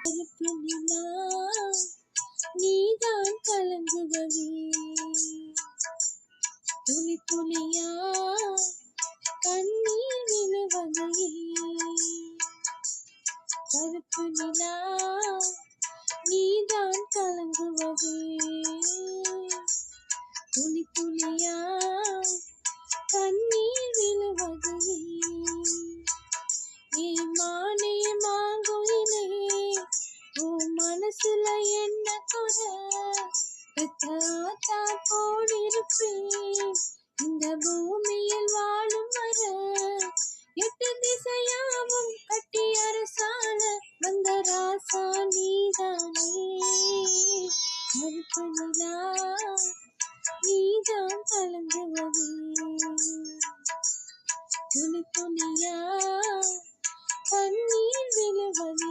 கருப்பு நிலா நீதான் கலங்குவதே, துளி துளியா கண்ணீர் விழுவதே. கருப்பு நிலா நீதான் கலங்குவதே, துளி துளியா கண்ணீர் விழுவதே. மானே மாங்குயிலே உன் மனசுல என்ன குறை, பெத்தாத்தா போலிருப்பேன் இந்த பூமியில் வாழும் வர. எட்டு திசையாவும் கட்டி அரசால வந்த ராசா நீதானே. கருப்பு நிலா நீதான் கலங்குவதே, துளி துளியா கண்ணீர் விழுவதே.